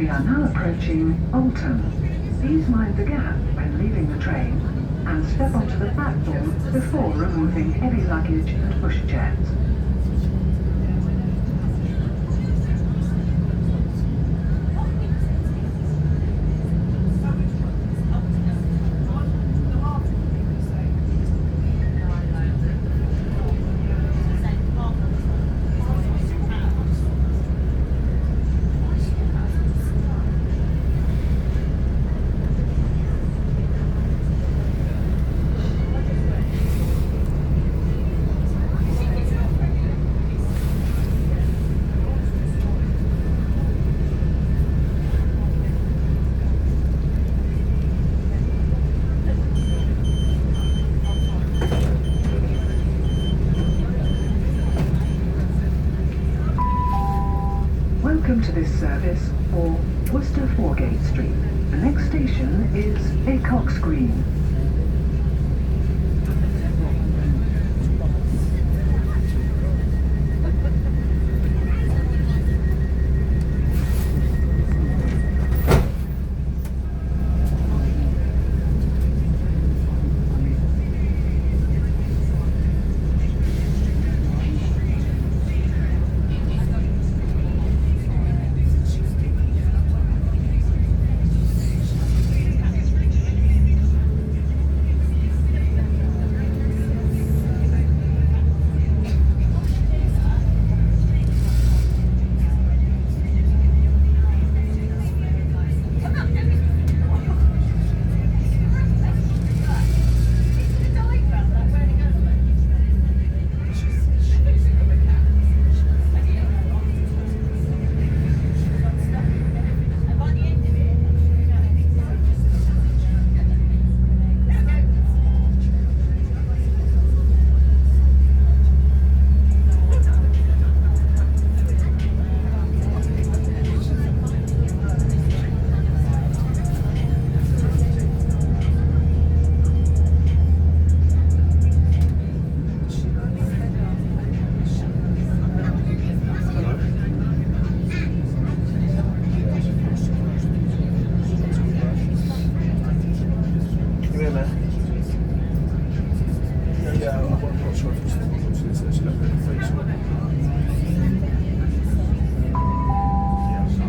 We are now approaching Alton. Please mind the gap when leaving the train and step onto the platform before removing heavy luggage and pushchairs. Welcome to this service for Worcester Foregate Street. The next station is Acox Green.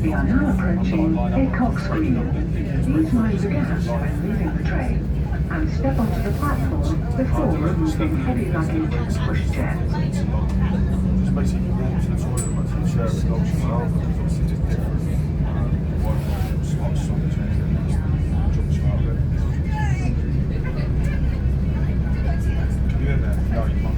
We are now approaching Acox Green. Please mind the gap when leaving the train and step onto the platform before removing heavy luggage and pushchairs. Just basically walk to the toilet, but to share with dogs as well, because obviously it's different. One smart storage and jump smart bit. Can you hear that? No, you can't.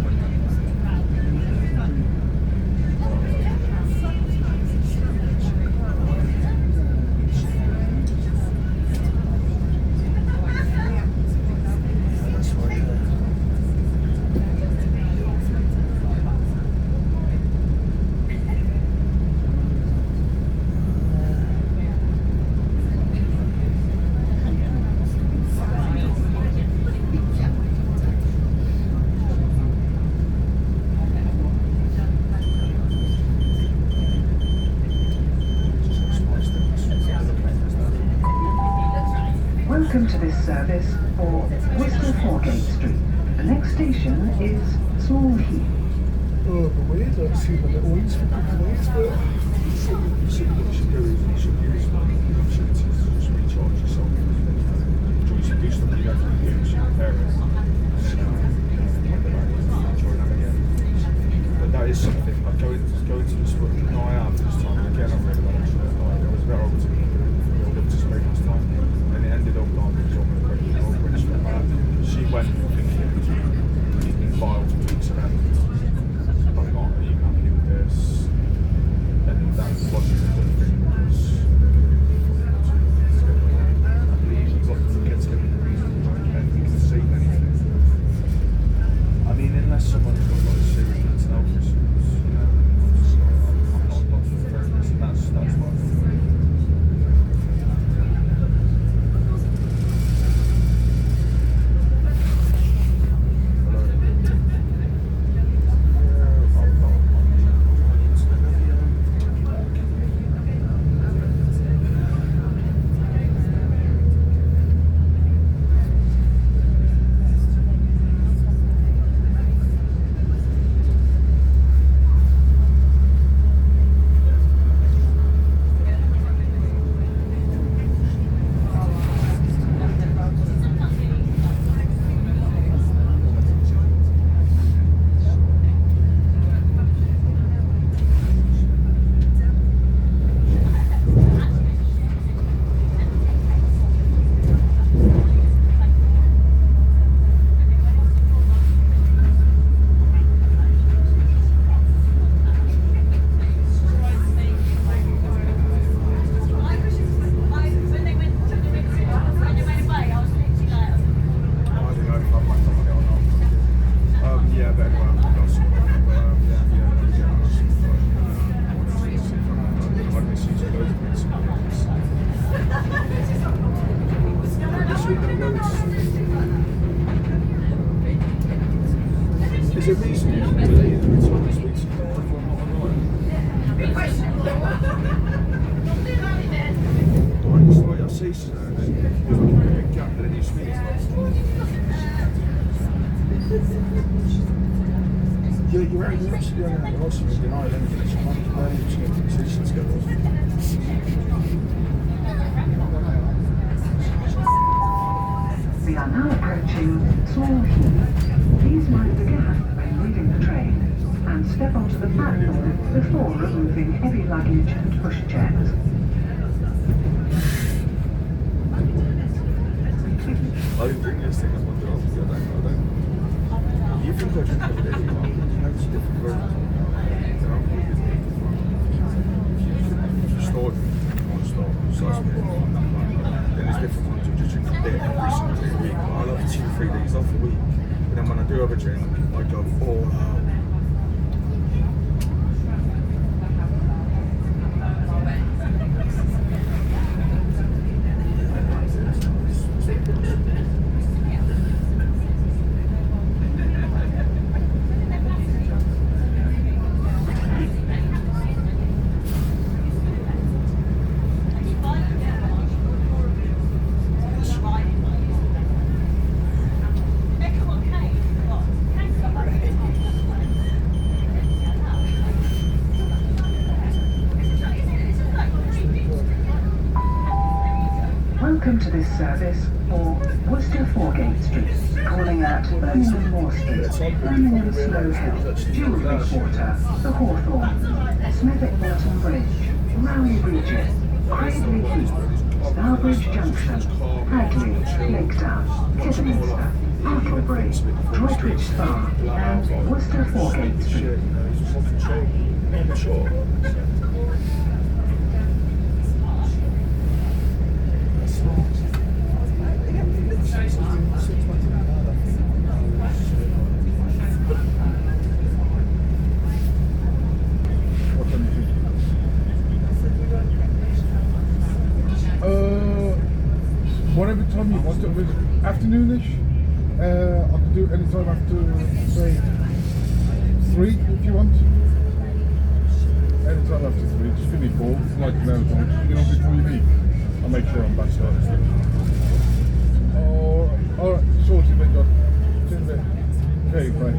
Welcome to this service for Worcester Foregate Street. The next station is Small Heath. Oh, but weird, like see the little ones for people ones, but what you should do is you should use the opportunity to just recharge yourself. Enjoy some good stuff you don't use your parents. Enjoy that again. But that is something, like going to the sport, no I am this time, again I'm really well into it, like, I was very old to build up to spring this time, and it ended up like it was on the regular old British for that. She went thinking, he's been filed for weeks and I'm not, are you happy with this? used to be. You're actually on the loss of denial, and it's 100% decision skills. We are now approaching Small Heath. Please mind the gap when leaving the train and step onto the platform before removing heavy luggage and pushchairs. I didn't drink this thing, I wanted off. I don't. You think I drink every day? You know, it's different versions. If you start drinking one start, so that's me. Then there's different ones who just drink a bit every single day a week. I love 2-3 days off a week. But then when I do have a drink, I go all out. Welcome to this service for Worcester Foregate Street, calling at Birmingham Moor Street, Birmingham Slow Hill, Jewellery Quarter, The Hawthorn, Smethwick Bolton Bridge, Rowley Bridges, Cradley Heath, Starbridge Junction, Hagley, Lakedown, Kidderminster, Hartlebury, Droitwich Spa, and Worcester Foregate Street. Whatever time you want it, with afternoonish. I can do it any time after, say, 3 if you want. Any time after 3, just give me a call, like an hour time, before you leave. I'll make sure I'm back there. Oh, alright, sorted then, John. See you in a bit. Okay, bye.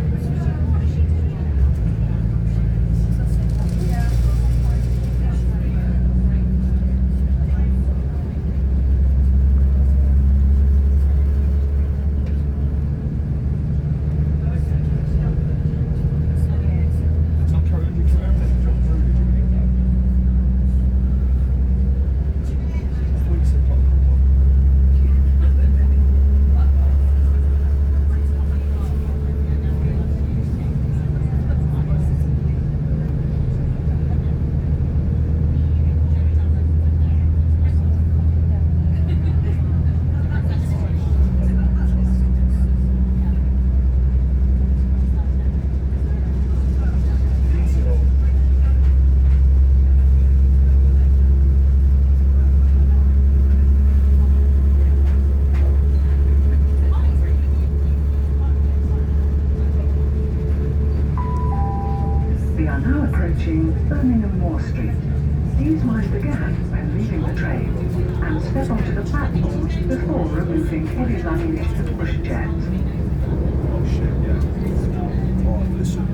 Birmingham Moor Street. Please mind the gap when leaving the train and step onto the platform before removing heavy luggage and pushchairs. Oh shit, yeah. Alright, listen.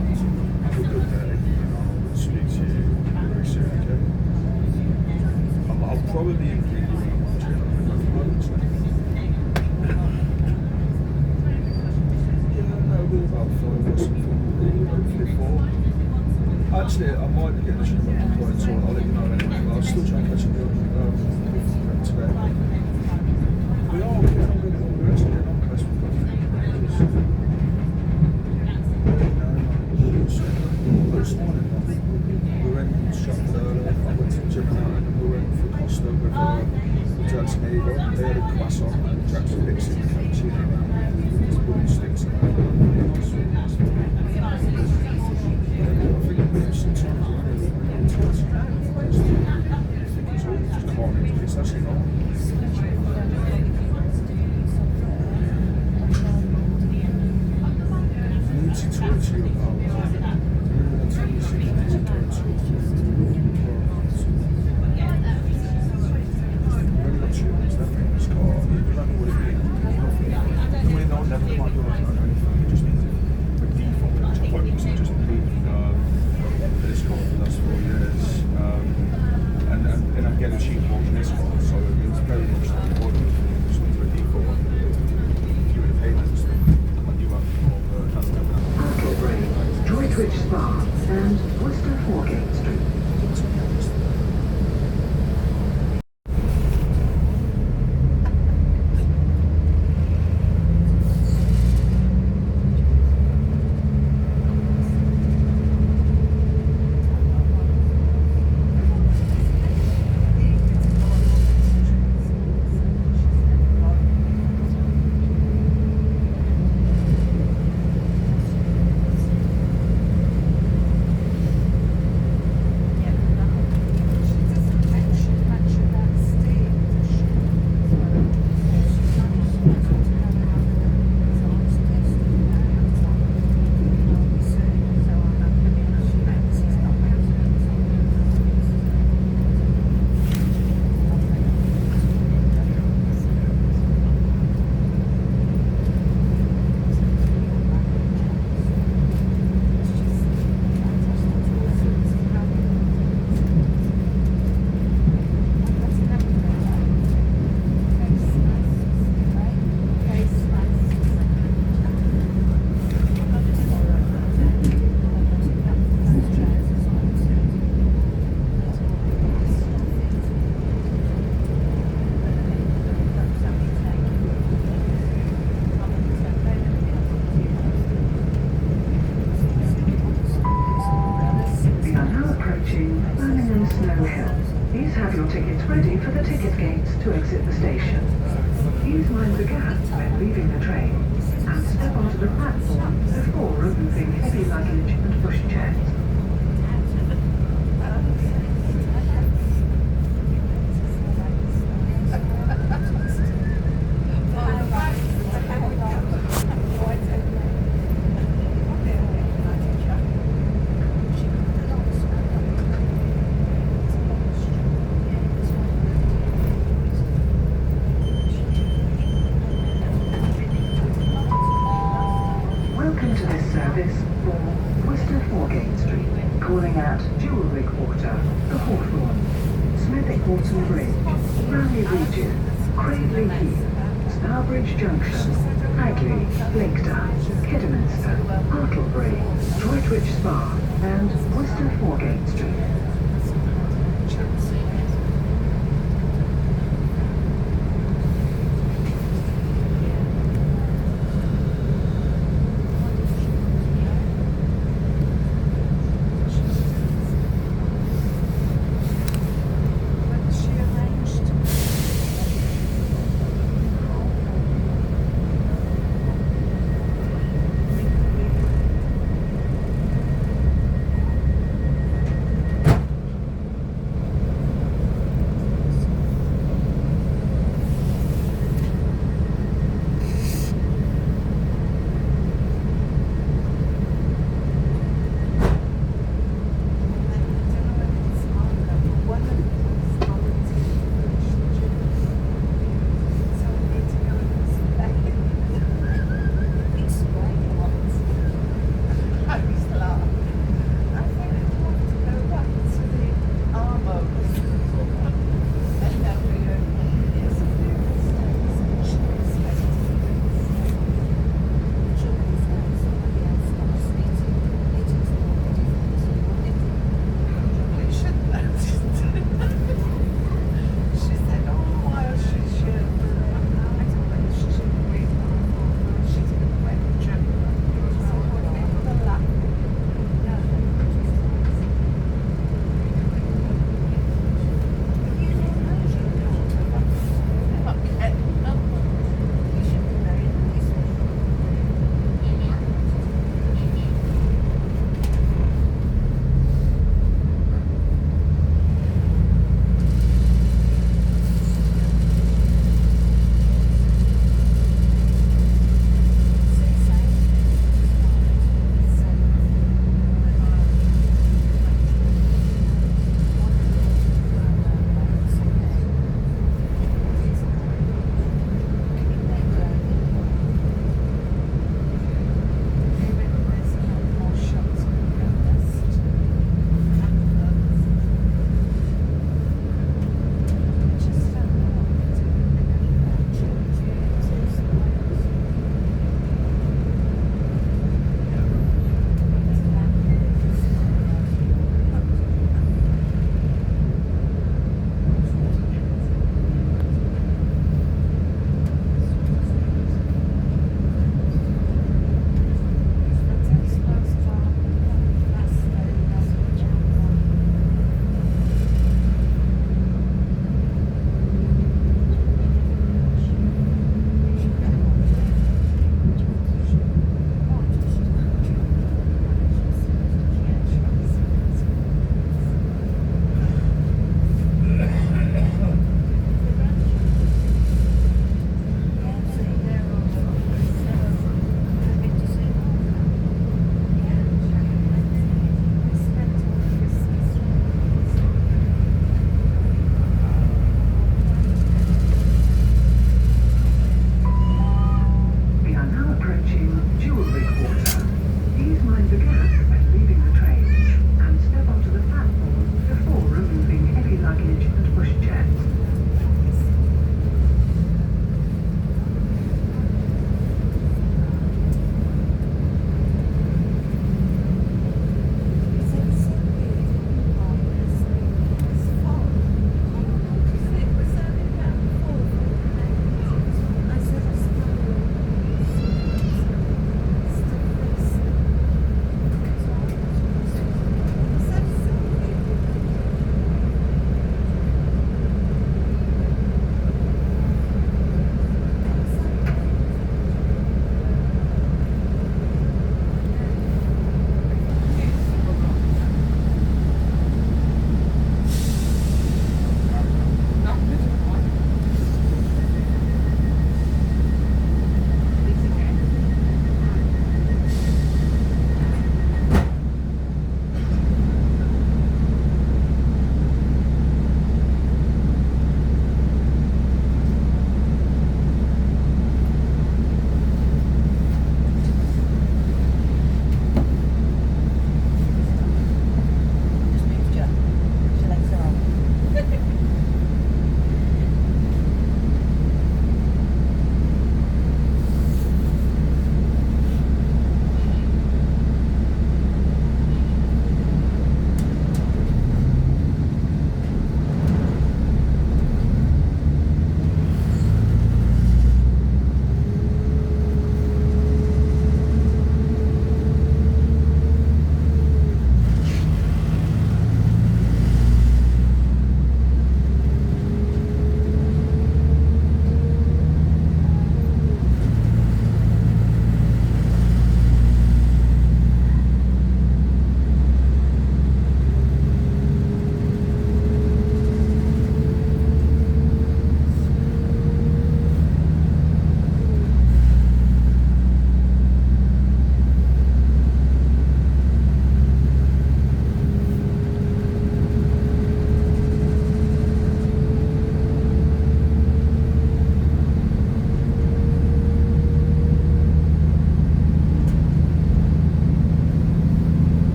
Have a good day. I'll speak to you very soon, okay? I'll probably agree with you. About 5 or something, hopefully 4. Actually, I might be getting a ship at one point, so I'll let you know anyway. But I'll still try and catch a deal today. We are getting really well. We're actually getting on the best we've got. This morning, we went and shopped earlier. I went to the gym now, and then we went for Costa with Jackson Eagle. They had a croissant, Jackson Dixon, cappuccino, with wooden sticks and it's actually not. I need to talk to you about get a cheaper one than this one, so it's very much like you would just into a default one. If you would have paid this when you went for that's different. Hartlebury, Droitwich Spa, and Worcester Foregate Street. Please have your tickets ready for the ticket gates to exit the station. Please mind the gap when leaving the train and step onto the platform before removing heavy luggage and pushchairs. Welcome to this service for Worcester Foregate Street, calling at Jewellery Quarter, The Hawthorn, Smethwick Horton Bridge, Raleigh Region, Cradley Heath, Starbridge Junction, Hagley, Blakedown, Kidderminster, Hartlebury, Droitwich Spa, and Worcester Foregate Street.